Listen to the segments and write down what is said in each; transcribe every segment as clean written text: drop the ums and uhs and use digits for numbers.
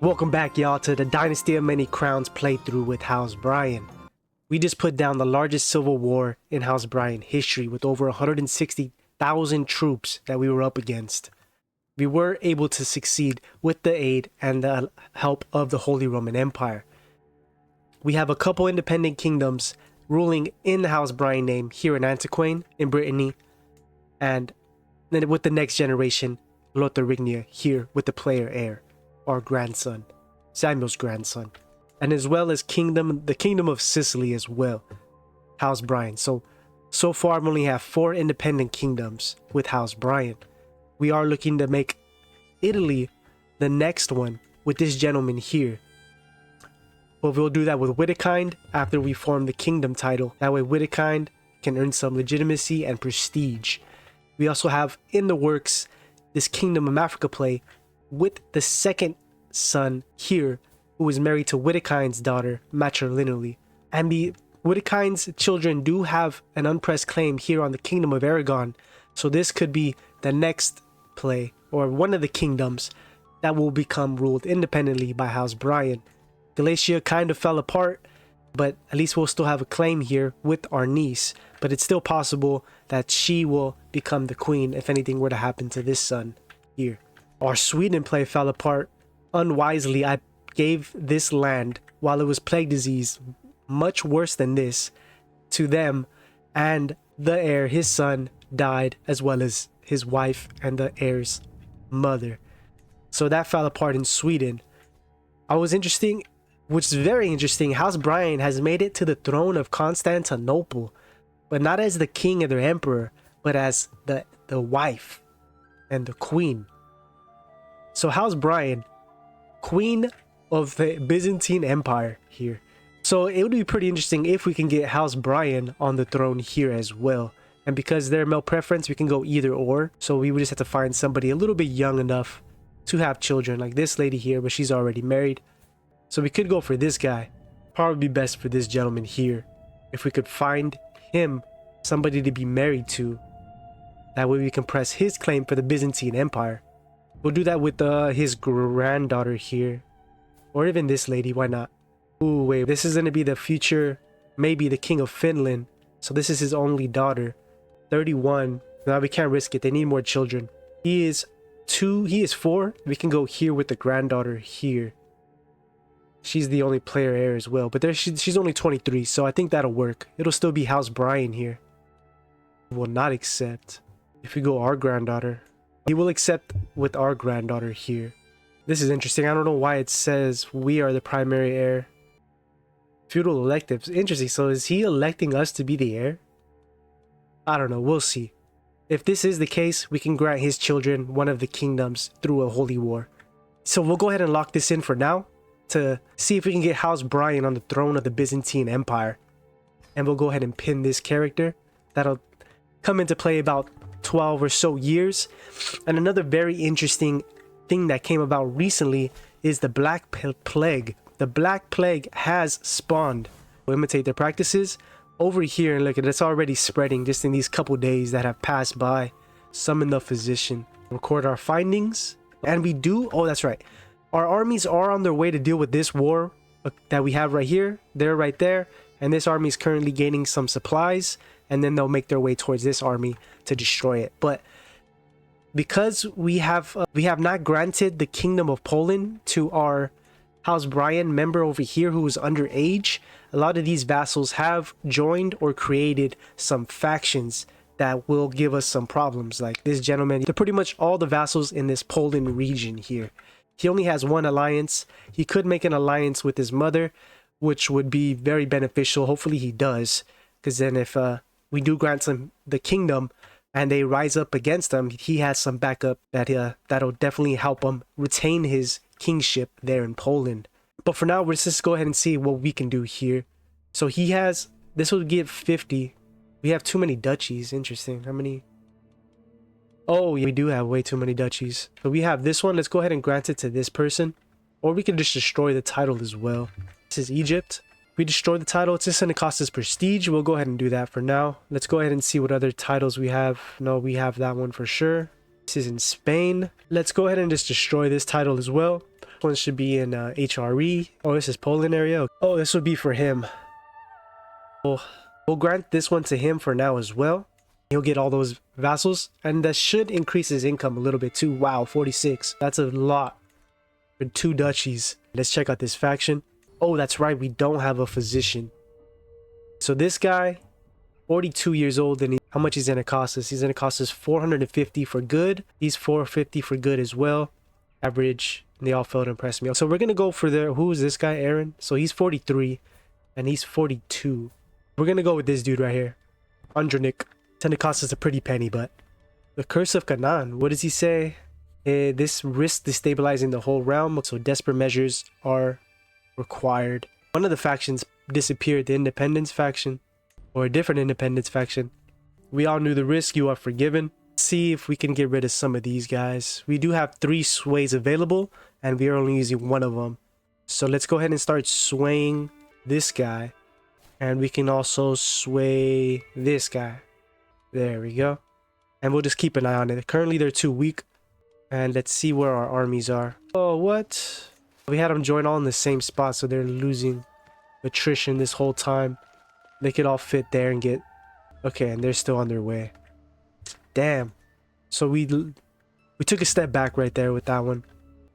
Welcome back, y'all, to the Dynasty of Many Crowns playthrough with House Brian. We just put down the largest civil war in House Brian history with over 160,000 troops that we were up against. We were able to succeed with the aid and the help of the Holy Roman Empire. We have a couple independent kingdoms ruling in the House Brian name here in Antiquain, in Brittany, and then with the next generation, Witikind here with the player heir. Our grandson, Samuel's grandson, and as well as the kingdom of Sicily as well, House Brian. So far, we only have 4 independent kingdoms with House Brian. We are looking to make Italy the next one with this gentleman here. But we'll do that with Witikind after we form the kingdom title. That way Witikind can earn some legitimacy and prestige. We also have in the works this Kingdom of Africa play with the second son here, who is married to Witikind's daughter matrilineally. And the Witikind's children do have an unpressed claim here on the Kingdom of Aragon, so this could be the next play, or one of the kingdoms that will become ruled independently by House Brian. Galatia kind of fell apart, but at least we'll still have a claim here with our niece, but it's still possible that she will become the queen if anything were to happen to this son here. Our Sweden play fell apart. Unwisely, I gave this land, while it was plague disease, much worse than this, to them, and the heir, his son, died, as well as his wife and the heir's mother. So that fell apart in Sweden. Which is very interesting, House Brian has made it to the throne of Constantinople, but not as the king or the emperor, but as the wife and the queen. So House Brian, queen of the Byzantine Empire here. So it would be pretty interesting if we can get House Brian on the throne here as well. And because they're male preference, we can go either or. So we would just have to find somebody a little bit young enough to have children, like this lady here, but she's already married. So we could go for this guy. Probably be best for this gentleman here. If we could find him somebody to be married to, that way we can press his claim for the Byzantine Empire. We'll do that with his granddaughter here. Or even this lady, why not? Ooh, wait, this is going to be the future, maybe the king of Finland. So this is his only daughter. 31. No, we can't risk it. They need more children. He is 4. We can go here with the granddaughter here. She's the only player heir as well. But she's only 23, so I think that'll work. It'll still be House Brian here. Will not accept. If we go our granddaughter, he will accept with our granddaughter here. This is interesting. I don't know why it says we are the primary heir. Feudal electives. Interesting. So is he electing us to be the heir? I don't know. We'll see. If this is the case, we can grant his children one of the kingdoms through a holy war. So we'll go ahead and lock this in for now to see if we can get House Brian on the throne of the Byzantine Empire. And we'll go ahead and pin this character. That'll come into play about 12 or so years. And another very interesting thing that came about recently is the Black Plague. The Black Plague has spawned. We'll imitate their practices over here, and look at it, it's already spreading just in these couple days that have passed by. Summon the physician, record our findings, and we do. Oh, that's right, our armies are on their way to deal with this war that we have right here. They're right there, and this army is currently gaining some supplies, and then they'll make their way towards this army to destroy it. But because we have not granted the Kingdom of Poland to our House Brian member over here who is underage, a lot of these vassals have joined or created some factions that will give us some problems. Like this gentleman, they're pretty much all the vassals in this Poland region here. He only has one alliance. He could make an alliance with his mother, which would be very beneficial. Hopefully he does, because then if we do grant him the kingdom and they rise up against him, he has some backup that'll definitely help him retain his kingship there in Poland. But for now, let's just go ahead and see what we can do here. So he has, this will give 50. We have too many duchies. Interesting. How many? Oh, yeah, we do have way too many duchies. So we have this one. Let's go ahead and grant it to this person. Or we can just destroy the title as well. This is Egypt. We destroy the title, it's just going to cost us prestige. We'll go ahead and do that for now. Let's go ahead and see what other titles we have. No, we have that one for sure. This is in Spain. Let's go ahead and just destroy this title as well. One should be in HRE. Oh, this is Poland area. Oh, this would be for him. We'll grant this one to him for now as well. He'll get all those vassals, and that should increase his income a little bit too. Wow, 46. That's a lot for 2 duchies. Let's check out this faction. Oh, that's right, we don't have a physician. So this guy, 42 years old, and how much he's gonna cost us? He's gonna cost us 450 for good. He's 450 for good as well. Average, and they all failed to impress me. So we're gonna go for the, who is this guy, Aaron? So he's 43, and he's 42. We're gonna go with this dude right here, Andronik. Tend to cost us a pretty penny, but the Curse of Canaan, what does he say? This risks destabilizing the whole realm, so desperate measures are required. One of the factions disappeared, the Independence faction, or a different Independence faction. We all knew the risk. You are forgiven. See if we can get rid of some of these guys. We do have 3 sways available, and we are only using one of them. So let's go ahead and start swaying this guy, and we can also sway this guy. There we go. And we'll just keep an eye on it. Currently, they're too weak. And let's see where our armies are. Oh, what? We had them join all in the same spot, so they're losing attrition this whole time. They could all fit there and get... Okay, and they're still on their way. Damn. So we took a step back right there with that one.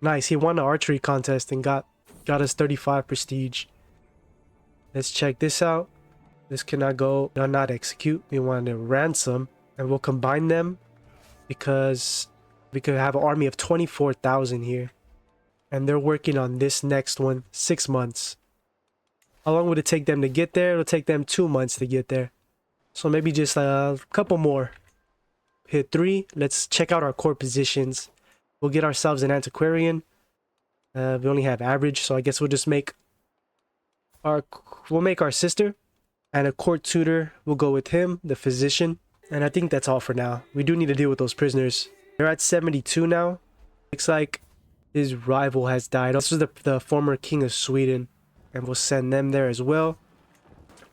Nice. He won the archery contest and got us 35 prestige. Let's check this out. This cannot go, no, not execute. We want to ransom, and we'll combine them because we could have an army of 24,000 here. And they're working on this next one, 6 months. How long would it take them to get there? It'll take them 2 months to get there. So maybe just a couple more. Hit 3. Let's check out our core positions. We'll get ourselves an antiquarian. We only have average, so I guess we'll just make our sister. And a court tutor, we'll go with him, the physician. And I think that's all for now. We do need to deal with those prisoners. They're at 72 now. Looks like his rival has died. This was the former king of Sweden. And we'll send them there as well.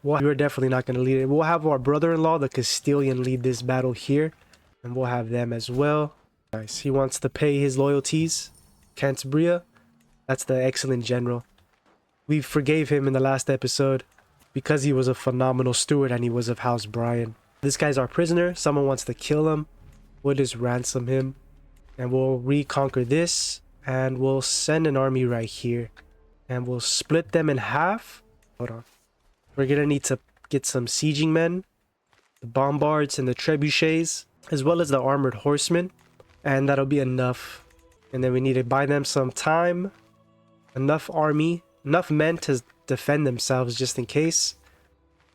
We're definitely not going to lead it. We'll have our brother-in-law, the Castilian, lead this battle here. And we'll have them as well. Nice. He wants to pay his loyalties. Cantabria. That's the excellent general. We forgave him in the last episode, because he was a phenomenal steward and he was of House Brian. This guy's our prisoner. Someone wants to kill him. We'll just ransom him. And we'll reconquer this. And we'll send an army right here. And we'll split them in half. Hold on. We're going to need to get some sieging men. The bombards and the trebuchets. As well as the armored horsemen. And that'll be enough. And then we need to buy them some time. Enough army. Enough men to defend themselves just in case.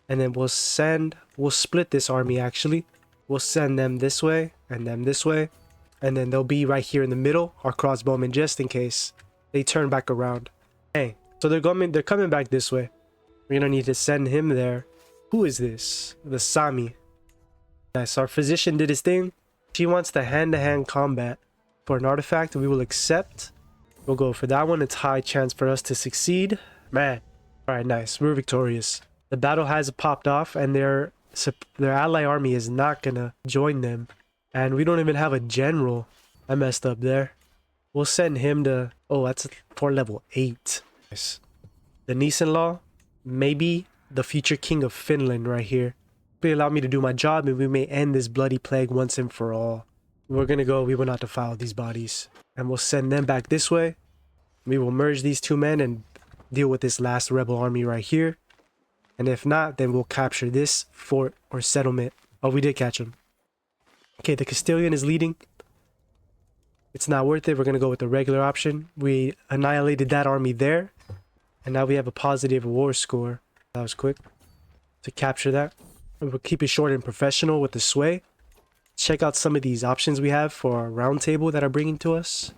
And then we'll split this army actually. We'll send them this way and them this way. And then they'll be right here in the middle, our crossbowmen, just in case they turn back around. Hey, so they're coming back this way. We're gonna need to send him there. Who is this? The Sami. Nice, our physician did his thing. She wants the hand-to-hand combat for an artifact. We will accept. We'll go for that one. It's high chance for us to succeed. Man. Alright, nice. We're victorious. The battle has popped off, and their ally army is not gonna join them. And we don't even have a general. I messed up there. We'll send him to... Oh, that's for level 8. Nice. The niece-in-law. Maybe the future king of Finland right here. They allow me to do my job, and we may end this bloody plague once and for all. We're gonna go. We will not defile these bodies. And we'll send them back this way. We will merge these 2 men and deal with this last rebel army right here. And if not, then we'll capture this fort or settlement. Oh, we did catch him. Okay, the Castilian is leading. It's not worth it. We're going to go with the regular option. We annihilated that army there. And now we have a positive war score. That was quick. To capture that. And we'll keep it short and professional with the sway. Check out some of these options we have for our round table that are bringing to us.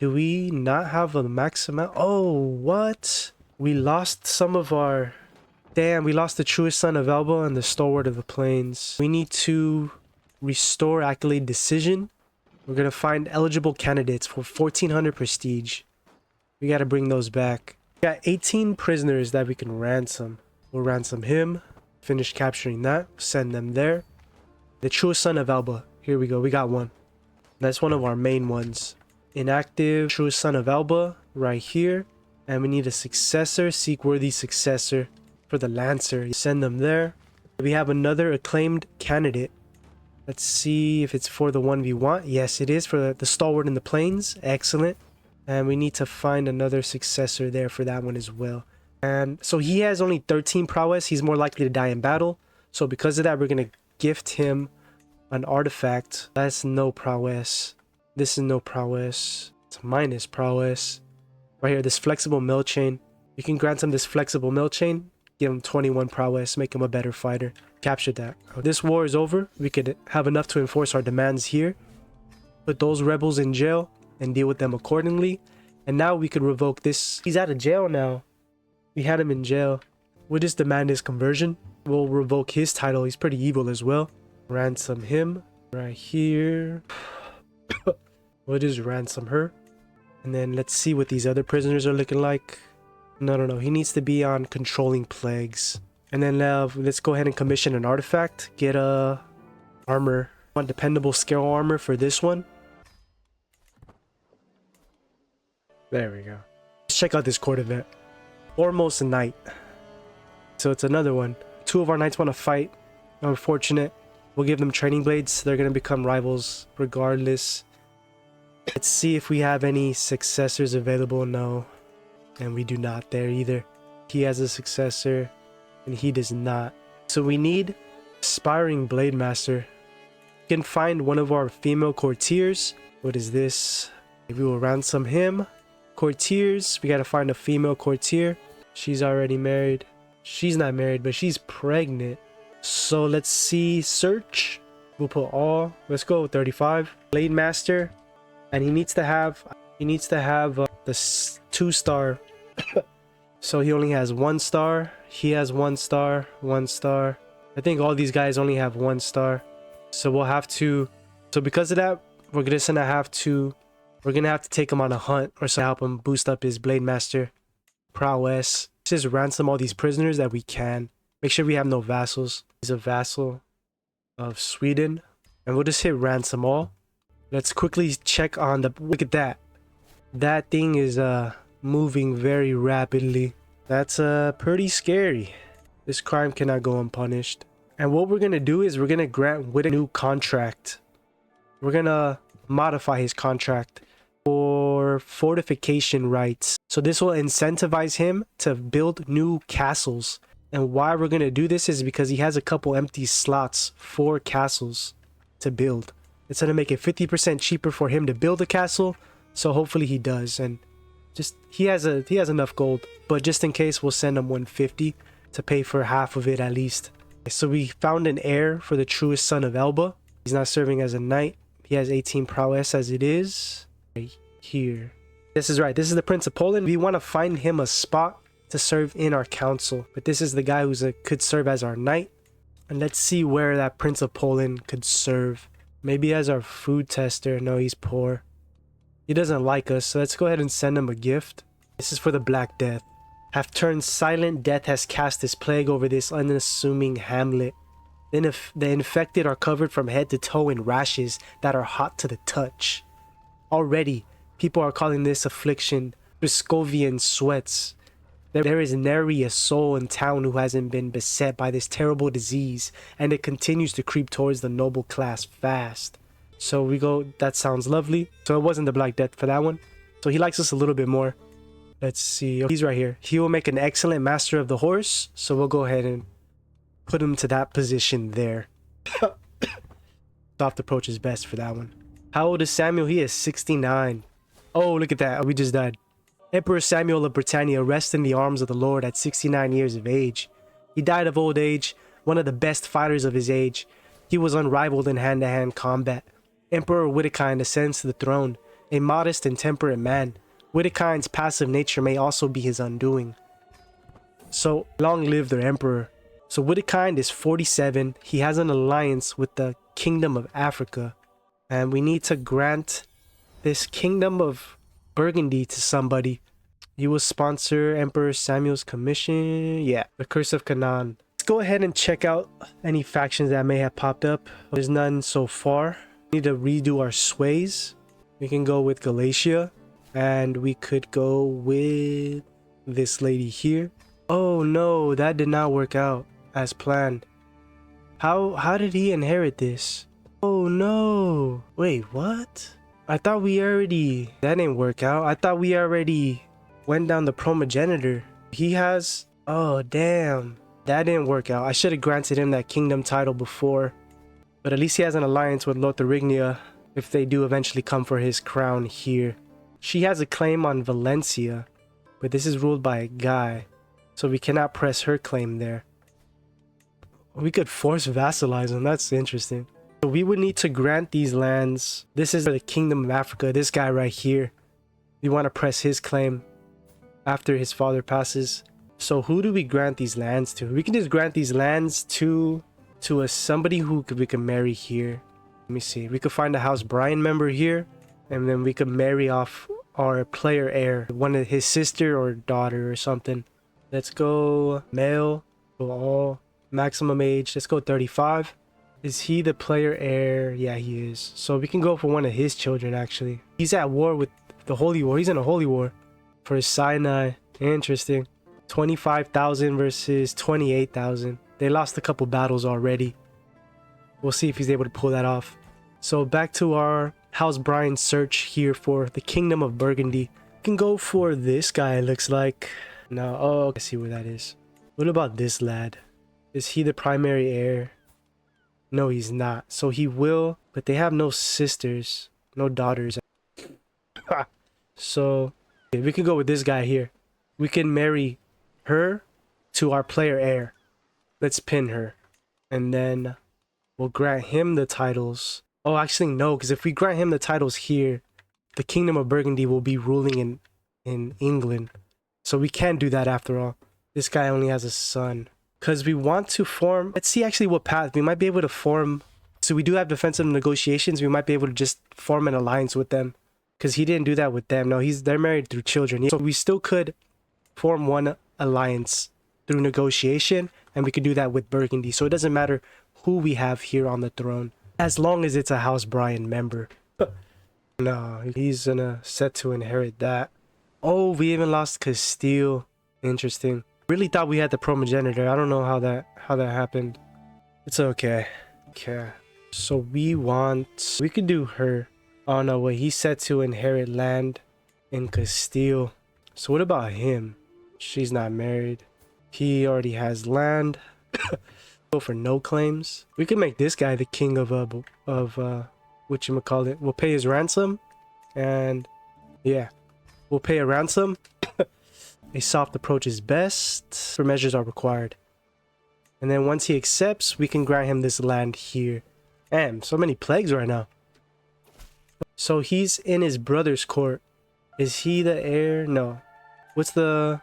Do we not have a max amount? Oh, what? We lost some of our... Damn, we lost the truest son of Elba and the stalwart of the plains. We need to restore accolade decision. We're going to find eligible candidates for 1400 prestige. We got to bring those back. We got 18 prisoners that we can ransom. We'll ransom him. Finish capturing that. Send them there. The truest son of Elba. Here we go. We got one. That's one of our main ones. inactive truest son of Elba right here. And we need a successor, seek worthy successor for the Lancer. Send them there. We have another acclaimed candidate. Let's see if it's for the one we want. Yes, it is for the stalwart in the plains. Excellent. And we need to find another successor there for that one as well. And so he has only 13 prowess. He's more likely to die in battle. So because of that, we're going to gift him an artifact. That's no prowess. This is no prowess. It's minus prowess. Right here, this flexible mill chain. You can grant him this flexible mill chain. Give him 21 prowess. Make him a better fighter. Capture that. This war is over. We could have enough to enforce our demands here. Put those rebels in jail and deal with them accordingly. And now we could revoke this. He's out of jail now. We had him in jail. We'll just demand his conversion. We'll revoke his title. He's pretty evil as well. Ransom him. Right here. We'll just ransom her. And then let's see what these other prisoners are looking like. No. He needs to be on controlling plagues. And then let's go ahead and commission an artifact. Get a armor. I want dependable scale armor for this one. There we go. Let's check out this court event. Foremost Knight. So it's another one. Two of our knights want to fight. Unfortunate. We'll give them training blades. They're going to become rivals regardless. Let's see if we have any successors available. No. And we do not there either. He has a successor and he does not. So we need aspiring blade master. You can find one of our female courtiers. What is this? We will ransom him. Courtiers. We got to find a female courtier. She's already married. She's not married, but she's pregnant. So let's see. Search. We'll put all. Let's go with 35. Blade master. And he needs to have the 2-star. So he only has 1 star. He has 1 star. 1 star. I think all these guys only have 1 star. So we'll have to. So because of that, we're gonna have to take him on a hunt or so to help him boost up his blade master prowess. Just ransom all these prisoners that we can. Make sure we have no vassals. He's a vassal of Sweden. And we'll just hit ransom all. Let's quickly check on the... Look at that. That thing is moving very rapidly. That's pretty scary. This crime cannot go unpunished. And what we're going to do is we're going to grant Witikind a new contract. We're going to modify his contract for fortification rights. So this will incentivize him to build new castles. And why we're going to do this is because he has a couple empty slots for castles to build. It's going to make it 50% cheaper for him to build a castle. So hopefully he does. And just he has enough gold. But just in case, we'll send him 150 to pay for half of it at least. So we found an heir for the truest son of Elba. He's not serving as a knight. He has 18 prowess as it is. Right here. This is right. This is the Prince of Poland. We want to find him a spot to serve in our council. But this is the guy who's could serve as our knight. And let's see where that Prince of Poland could serve. Maybe as our food tester. No, he's poor. He doesn't like us. So let's go ahead and send him a gift. This is for the Black Death. Have turned silent, death has cast this plague over this unassuming hamlet. Then if the infected are covered from head to toe in rashes that are hot to the touch. Already, people are calling this affliction Bruscovian sweats. There is nary a soul in town who hasn't been beset by this terrible disease, and it continues to creep towards the noble class fast. So we go, that sounds lovely. So it wasn't the Black Death for that one. So he likes us a little bit more. Let's see. Oh, he's right here. He will make an excellent master of the horse. So we'll go ahead and put him to that position there. Soft approach is best for that one. How old is Samuel? He is 69. Oh, look at that. We just died. Emperor Samuel of Britannia rests in the arms of the Lord at 69 years of age. He died of old age, one of the best fighters of his age. He was unrivaled in hand-to-hand combat. Emperor Witikind ascends to the throne, a modest and temperate man. Witikind's passive nature may also be his undoing. So, long live their emperor. So Witikind is 47. He has an alliance with the Kingdom of Africa. And we need to grant this Kingdom of Burgundy to somebody. You will sponsor Emperor Samuel's commission. Yeah, the Curse of Canaan. Let's go ahead and check out any factions that may have popped up. There's none so far. We need to redo our sways. We can go with Galatia. And we could go with this lady here. Oh no, that did not work out as planned. How did he inherit this? Oh no. Wait, what? I thought we already... That didn't work out. I thought we already went down the promogenitor. He has... Oh, damn. That didn't work out. I should have granted him that kingdom title before. But at least he has an alliance with Lotharingia if they do eventually come for his crown here. She has a claim on Valencia, but this is ruled by a guy, so we cannot press her claim there. We could force vassalize him. That's interesting. So we would need to grant these lands. This is the Kingdom of Africa. This guy right here. We want to press his claim after his father passes. So who do we grant these lands to? We can just grant these lands to somebody who we can marry here. Let me see. We could find a House Brian member here, and then we could marry off our player heir, one of his sister or daughter or something. Let's go male, go all maximum age. Let's go 35. Is he the player heir? Yeah, he is. So we can go for one of his children, actually. He's at war with the Holy War. He's in a Holy War for Sinai. Interesting. 25,000 versus 28,000. They lost a couple battles already. We'll see if he's able to pull that off. So back to our House Brian search here for the Kingdom of Burgundy. We can go for this guy, it looks like. No, oh, I see where that is. What about this lad? Is he the primary heir? No, he's not. So he will, but they have no sisters, no daughters. So okay, we can go with this guy here. We can marry her to our player heir. Let's pin her. And then we'll grant him the titles. Oh, actually, no, because if we grant him the titles here, the Kingdom of Burgundy will be ruling in England. So we can't do that after all. This guy only has a son. Because we want to form... Let's see actually what path. We might be able to form... So we do have defensive negotiations. We might be able to just form an alliance with them. Because he didn't do that with them. No, they're married through children. So we still could form one alliance through negotiation. And we could do that with Burgundy. So it doesn't matter who we have here on the throne. As long as it's a House Brian member. No, he's gonna set to inherit that. Oh, we even lost Castile. Interesting. Really thought we had the promogenitor. I don't know how that happened. It's okay. Okay. So we could do her. Oh no, wait, he's set to inherit land in Castile. So what about him? She's not married. He already has land. Go for no claims. We could make this guy the king of whatchamacallit. We'll pay his ransom. And yeah, we'll pay a ransom. A soft approach is best, for measures are required. And then once he accepts, we can grant him this land here. Damn, so many plagues right now. So he's in his brother's court. Is he the heir? No. So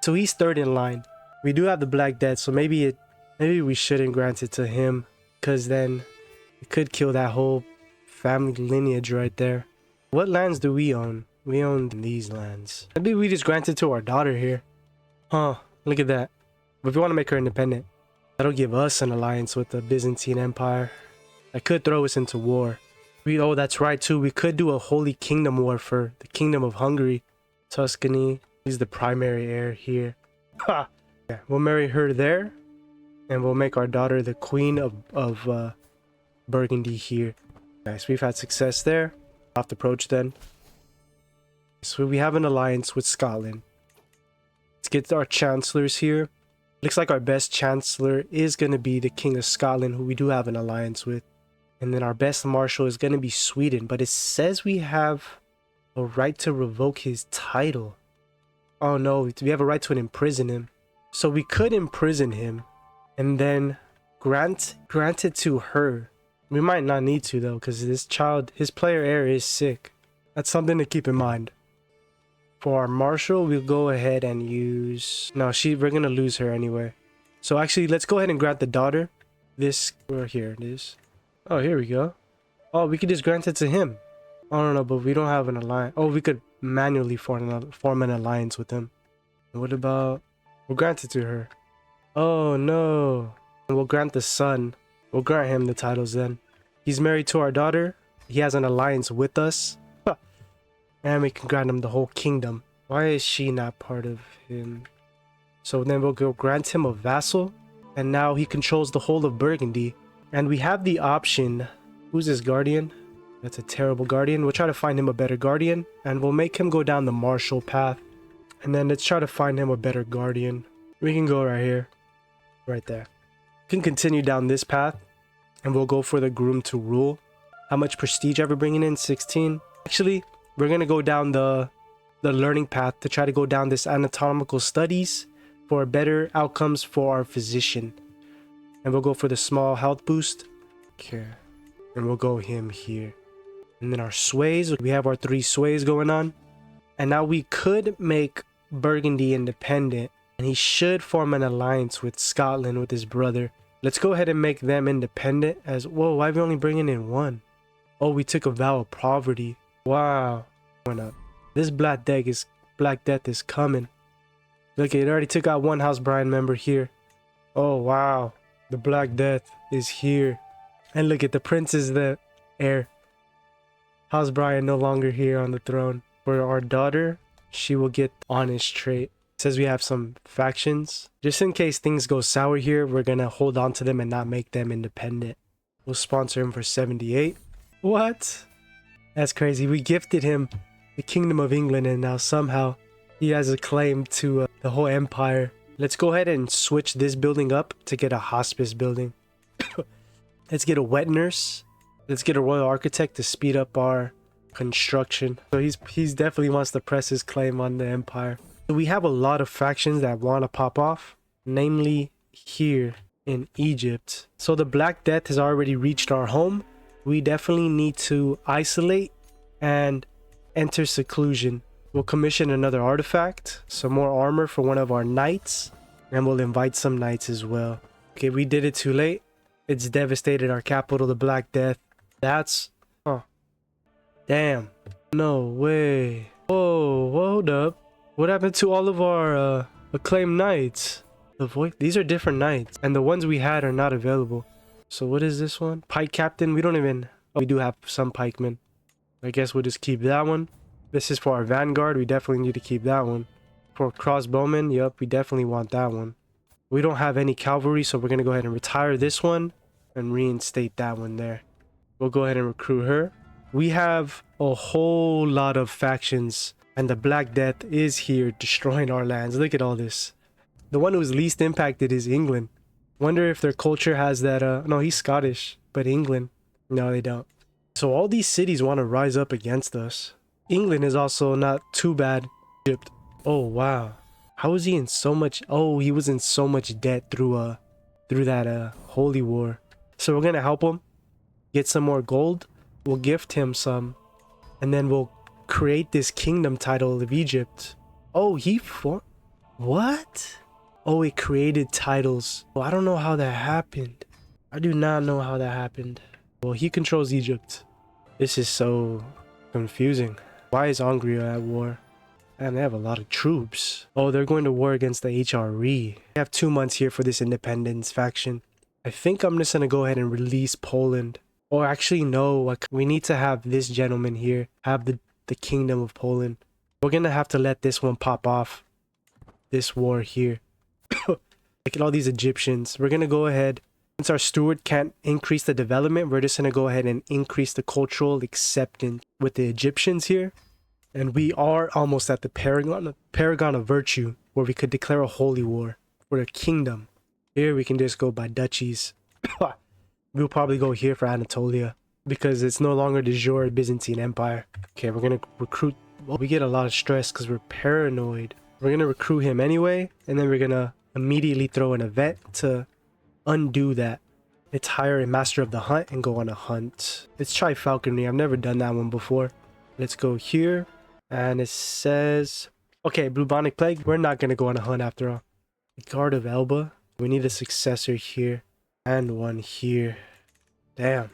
he's third in line. We do have the Black Death, so maybe we shouldn't grant it to him, because then it could kill that whole family lineage right there. What lands do we own? We own these lands. Maybe we just grant it to our daughter here. Huh, look at that. But if we want to make her independent, that'll give us an alliance with the Byzantine Empire. That could throw us into war. Oh, that's right too. We could do a Holy Kingdom war for the Kingdom of Hungary. Tuscany. He's the primary heir here. Ha! Yeah, we'll marry her there. And we'll make our daughter the Queen of Burgundy here. Nice, we've had success there. Soft approach then. So we have an alliance with Scotland. Let's get our chancellors here. Looks like our best chancellor is going to be the King of Scotland, who we do have an alliance with. And then our best marshal is going to be Sweden. But it says we have a right to revoke his title. Oh no, we have a right to imprison him. So we could imprison him and then grant it to her. We might not need to though, because his player heir is sick. That's something to keep in mind. For our marshal, we'll go ahead and use... No, we're going to lose her anyway. So actually, let's go ahead and grant the daughter. Here it is. Oh, here we go. Oh, we could just grant it to him. I don't know, but we don't have an alliance. Oh, we could manually form an alliance with him. What about... We'll grant it to her. Oh, no. We'll grant the son. We'll grant him the titles then. He's married to our daughter. He has an alliance with us. And we can grant him the whole kingdom. Why is she not part of him? So then we'll go grant him a vassal. And now he controls the whole of Burgundy. And we have the option. Who's his guardian? That's a terrible guardian. We'll try to find him a better guardian. And we'll make him go down the martial path. And then let's try to find him a better guardian. We can go right here. Right there. We can continue down this path. And we'll go for the groom to rule. How much prestige are we bringing in? 16. Actually, we're going to go down the learning path to try to go down this anatomical studies for better outcomes for our physician. And we'll go for the small health boost. Okay. And we'll go him here. And then our sways. We have our 3 sways going on. And now we could make Burgundy independent. And he should form an alliance with Scotland with his brother. Let's go ahead and make them independent as... Whoa, why are we only bringing in 1? Oh, we took a vow of poverty. Wow. This Black Death is coming. Look, it already took out 1 House Brian member here. Oh, wow. The Black Death is here. And look at the prince is the heir. House Brian no longer here on the throne. For our daughter, she will get honest trait. It says we have some factions. Just in case things go sour here, we're going to hold on to them and not make them independent. We'll sponsor him for 78. What? That's crazy. We gifted him the Kingdom of England and now somehow he has a claim to the whole empire. Let's go ahead and switch this building up to get a hospice building. Let's get a wet nurse. Let's get a royal architect to speed up our construction. So he's definitely wants to press his claim on the empire. So we have a lot of factions that want to pop off, namely here in Egypt. So the Black Death has already reached our home. We definitely need to isolate and enter seclusion. We'll commission another artifact, some more armor for one of our knights, and we'll invite some knights as well. Okay, we did it too late. It's devastated our capital, the Black Death. That's... Oh. Damn. No way. Whoa, hold up. What happened to all of our acclaimed knights? These are different knights, and the ones we had are not available. So what is this one? Pike Captain. We don't even... Oh, we do have some pikemen. I guess we'll just keep that one. This is for our vanguard. We definitely need to keep that one. For crossbowmen, yep, we definitely want that one. We don't have any cavalry, so we're going to go ahead and retire this one and reinstate that one there. We'll go ahead and recruit her. We have a whole lot of factions, and the Black Death is here destroying our lands. Look at all this. The one who's least impacted is England. Wonder if their culture has that... No, he's Scottish, but England... No, they don't. So all these cities want to rise up against us. England is also not too bad. Egypt. Oh, wow. How is he in so much... Oh, he was in so much debt through that holy war. So we're going to help him get some more gold. We'll gift him some. And then we'll create this kingdom title of Egypt. Oh, what? Oh, it created titles. Oh, I don't know how that happened. I do not know how that happened. Well, he controls Egypt. This is so confusing. Why is Hungary at war? And they have a lot of troops. Oh, they're going to war against the HRE. We have 2 months here for this independence faction. I think I'm just going to go ahead and release Poland. Or actually, no. We need to have this gentleman here have the Kingdom of Poland. We're going to have to let this one pop off. This war here. Look at all these Egyptians. We're going to go ahead. Since our steward can't increase the development, we're just going to go ahead and increase the cultural acceptance with the Egyptians here. And we are almost at the paragon of virtue, where we could declare a holy war for a kingdom. Here we can just go by duchies. We'll probably go here for Anatolia, because it's no longer the jure Byzantine Empire. Okay, we're going to recruit. Well, we get a lot of stress because we're paranoid. We're going to recruit him anyway, and then we're going to immediately throw an event to undo that. Let's hire a master of the hunt and go on a hunt. Let's try falconry. I've never done that one before. Let's go here. And it says... Okay, bubonic plague. We're not going to go on a hunt after all. Guard of Elba. We need a successor here. And one here. Damn.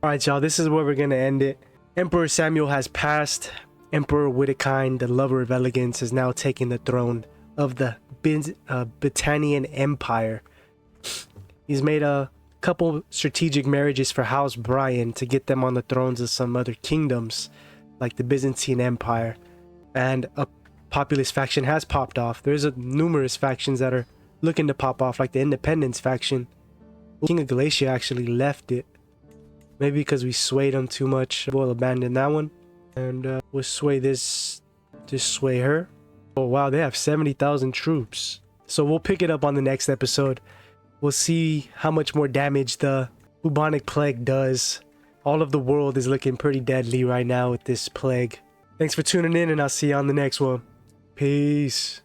Alright, y'all. This is where we're going to end it. Emperor Samuel has passed. Emperor Witikind, the lover of elegance, is now taking the throne of the Britannian Empire. He's made a couple strategic marriages for House Brian to get them on the thrones of some other kingdoms. like the Byzantine Empire, and a populist faction has popped off. There's numerous factions that are looking to pop off, like the Independence faction. King of Galatia actually left it, maybe because we swayed him too much. We'll abandon that one, and we'll sway this, just sway her. Oh wow, they have 70,000 troops. So we'll pick it up on the next episode. We'll see how much more damage the bubonic plague does. All of the world is looking pretty deadly right now with this plague. Thanks for tuning in, and I'll see you on the next one. Peace.